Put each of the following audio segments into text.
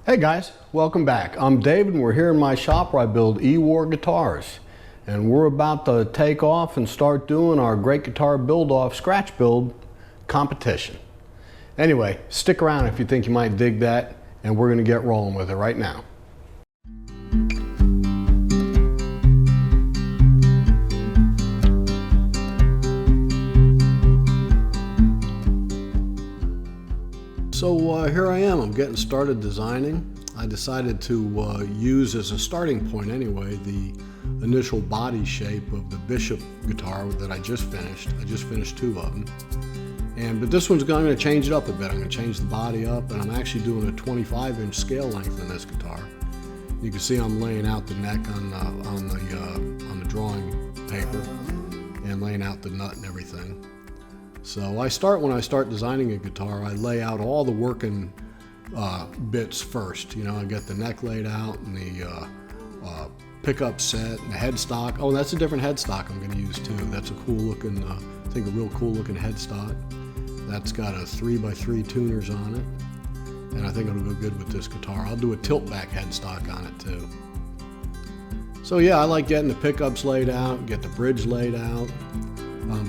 Hey guys, welcome back. I'm David and we're here in my shop where I build E-War guitars. And we're about to take off and start doing our Great Guitar Build-Off Scratch Build competition. Anyway, stick around if you think you might dig that, and we're going to get rolling with it right now. So here I am, I'm getting started designing. I decided to use as a starting point anyway the initial body shape of the Bishop guitar that I just finished. I just finished two of them. But this one's going to change it up a bit. I'm going to change the body up, and I'm actually doing a 25-inch scale length in this guitar. You can see I'm laying out the neck on the drawing paper and laying out the nut and everything. So when I start designing a guitar, I lay out all the working bits first. You know, I get the neck laid out and the pickup set and the headstock. Oh, that's a different headstock I'm going to use too. That's a cool looking, I think a real cool looking headstock. That's got a 3x3 tuners on it, and I think it'll go good with this guitar. I'll do a tilt back headstock on it too. So yeah, I like getting the pickups laid out, get the bridge laid out.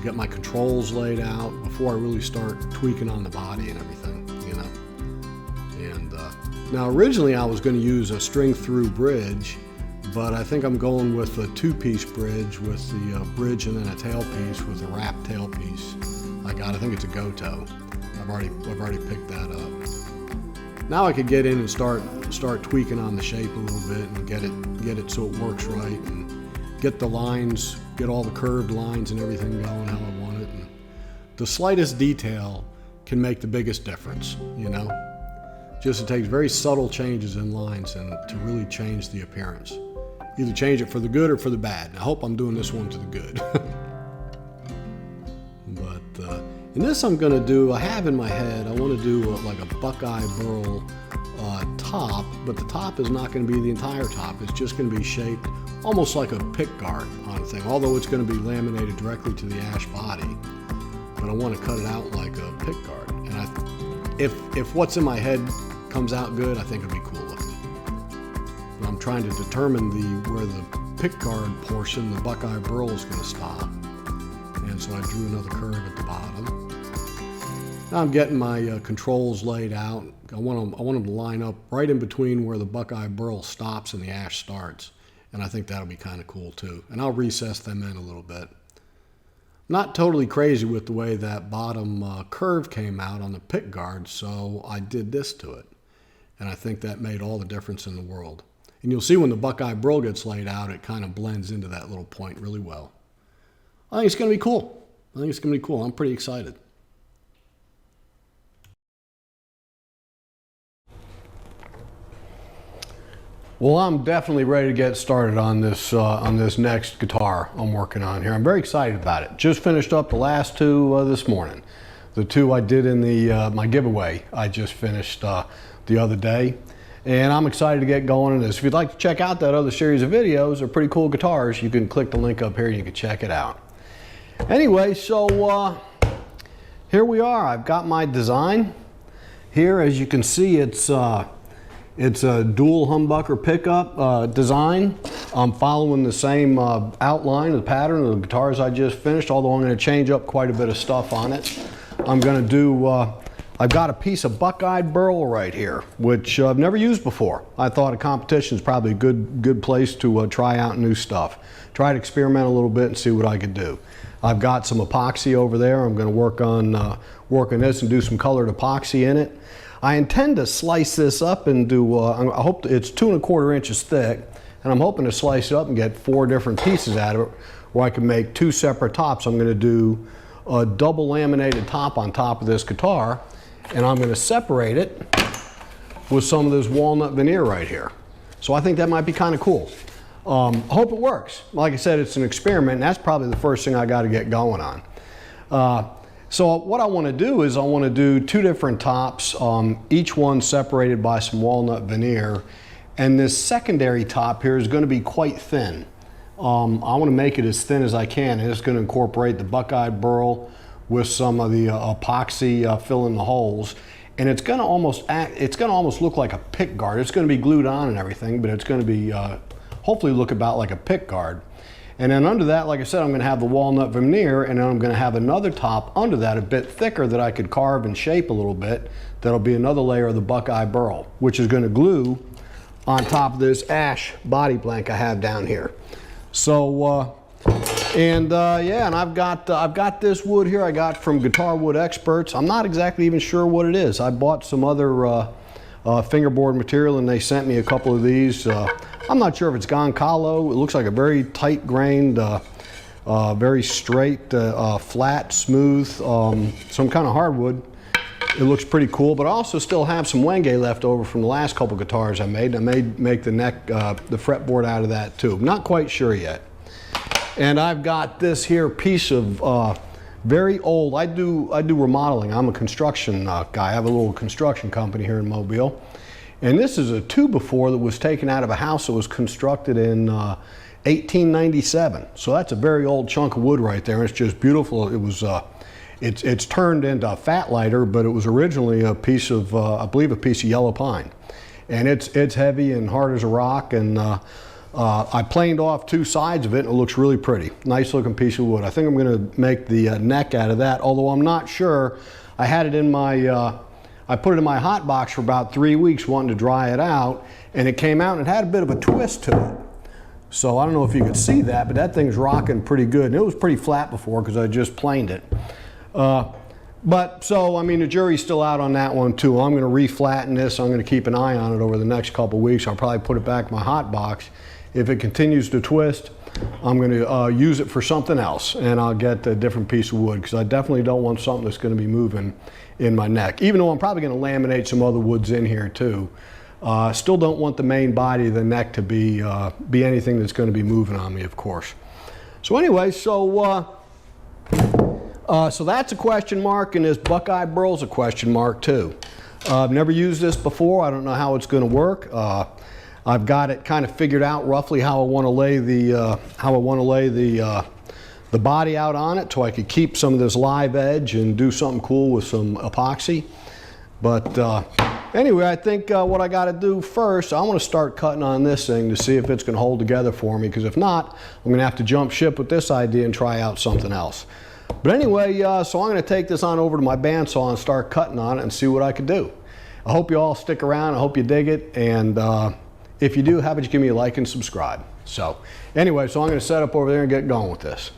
Get my controls laid out before I really start tweaking on the body and everything, you know. And now originally I was going to use a string through bridge, but I think I'm going with a two-piece bridge with the bridge and then a tailpiece with a wrapped tailpiece. I think it's a Goto. I've already picked that up. Now I could get in and start tweaking on the shape a little bit and get it so it works right, and get the lines, get all the curved lines and everything going how I want it. And the slightest detail can make the biggest difference, you know? Just it takes very subtle changes in lines and to really change the appearance. Either change it for the good or for the bad. And I hope I'm doing this one to the good. But in this I'm gonna do, I have in my head, I wanna do like a Buckeye burl top, but the top is not gonna be the entire top. It's just gonna be shaped almost like a pick guard on a thing, although it's going to be laminated directly to the ash body. But I want to cut it out like a pick guard. And if what's in my head comes out good, I think it'll be cool looking. But I'm trying to determine where the pick guard portion, the Buckeye burl, is going to stop. And so I drew another curve at the bottom. Now I'm getting my controls laid out. I want them to line up right in between where the Buckeye burl stops and the ash starts. And I think that'll be kind of cool too. And I'll recess them in a little bit. Not totally crazy with the way that bottom curve came out on the pick guard, so I did this to it. And I think that made all the difference in the world. And you'll see when the Buckeye burl gets laid out, it kind of blends into that little point really well. I think it's going to be cool. I'm pretty excited. Well, I'm definitely ready to get started on this next guitar I'm working on here. I'm very excited about it. Just finished up the last two this morning. The two I did in my giveaway I just finished the other day. And I'm excited to get going on this. If you'd like to check out that other series of videos, they're pretty cool guitars, you can click the link up here and you can check it out. Anyway, so here we are. I've got my design here. As you can see, it's a dual humbucker pickup design. I'm following the same outline, the pattern of the guitars I just finished, although I'm going to change up quite a bit of stuff on it. I'm going to do, I've got a piece of Buckeye burl right here, which I've never used before. I thought a competition is probably a good place to try out new stuff. Try to experiment a little bit and see what I could do. I've got some epoxy over there. I'm going to work on this and do some colored epoxy in it. I intend to slice this up and do, I hope it's 2 1/4 inches thick, and I'm hoping to slice it up and get 4 different pieces out of it, where I can make 2 separate tops. I'm going to do a double laminated top on top of this guitar, and I'm going to separate it with some of this walnut veneer right here. So I think that might be kind of cool. I hope it works. Like I said, it's an experiment, and that's probably the first thing I got to get going on. So what I want to do is I want to do 2 different tops, each one separated by some walnut veneer. And this secondary top here is going to be quite thin. I want to make it as thin as I can, and it's going to incorporate the Buckeye burl with some of the epoxy filling the holes. and it's going to almost look like a pick guard. It's going to be glued on and everything, but it's going to be hopefully look about like a pick guard. And then under that, like I said, I'm going to have the walnut veneer, and then I'm going to have another top under that, a bit thicker, that I could carve and shape a little bit. That'll be another layer of the Buckeye burl, which is going to glue on top of this ash body blank I have down here. So, yeah, and I've got this wood here I got from Guitar Wood Experts. I'm not exactly even sure what it is. I bought some other fingerboard material, and they sent me a couple of these. I'm not sure if it's Goncalo. It looks like a very tight grained, very straight, flat, smooth, some kind of hardwood. It looks pretty cool, but I also still have some Wenge left over from the last couple guitars I made. I may make the neck, the fretboard out of that too. Not quite sure yet. And I've got this here piece of very old, I do remodeling. I'm a construction guy. I have a little construction company here in Mobile. And this is a 2x4 that was taken out of a house that was constructed in 1897. So that's a very old chunk of wood right there. It's just beautiful. It was, it's turned into a fat lighter, but it was originally a piece of, I believe, a piece of yellow pine. And it's heavy and hard as a rock. And I planed off 2 sides of it, and it looks really pretty. Nice looking piece of wood. I think I'm going to make the neck out of that, although I'm not sure. I had it in my, I put it in my hot box for about 3 weeks wanting to dry it out, and it came out and it had a bit of a twist to it. So I don't know if you could see that, but that thing's rocking pretty good. And it was pretty flat before because I just planed it. But so, I mean, the jury's still out on that one too. I'm going to re-flatten this. I'm going to keep an eye on it over the next couple of weeks. I'll probably put it back in my hot box. If it continues to twist, I'm going to use it for something else, and I'll get a different piece of wood, because I definitely don't want something that's going to be moving in my neck, even though I'm probably going to laminate some other woods in here too. Still don't want the main body of the neck to be anything that's going to be moving on me, of course. So anyway, so that's a question mark, and this Buckeye burl's a question mark too. I've never used this before. I don't know how it's going to work. I've got it kind of figured out roughly how I want to lay the body out on it, so I could keep some of this live edge and do something cool with some epoxy. But anyway, I think what I got to do first, I want to start cutting on this thing to see if it's going to hold together for me, because if not, I'm going to have to jump ship with this idea and try out something else. But anyway, so I'm going to take this on over to my bandsaw and start cutting on it and see what I can do. I hope you all stick around. I hope you dig it. And if you do, how about you give me a like and subscribe. So anyway, so I'm going to set up over there and get going with this.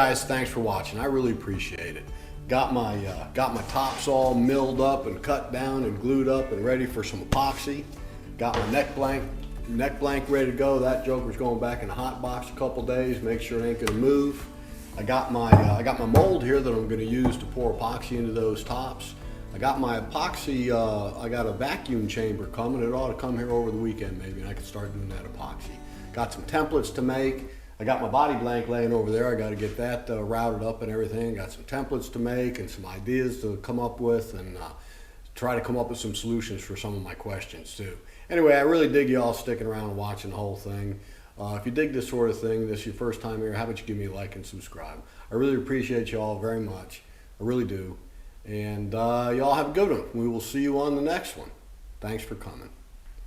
guys, thanks for watching. I really appreciate it. Got my tops all milled up and cut down and glued up and ready for some epoxy. Got my neck blank ready to go. That joker's going back in the hot box a couple days. Make sure it ain't gonna move. I got my mold here that I'm gonna use to pour epoxy into those tops. I got my epoxy, I got a vacuum chamber coming. It ought to come here over the weekend maybe, and I can start doing that epoxy. Got some templates to make. I got my body blank laying over there. I got to get that routed up and everything. Got some templates to make and some ideas to come up with, and try to come up with some solutions for some of my questions too. Anyway, I really dig you all sticking around and watching the whole thing. If you dig this sort of thing, this is your first time here, how about you give me a like and subscribe? I really appreciate you all very much. I really do. And y'all have a good one. We will see you on the next one. Thanks for coming.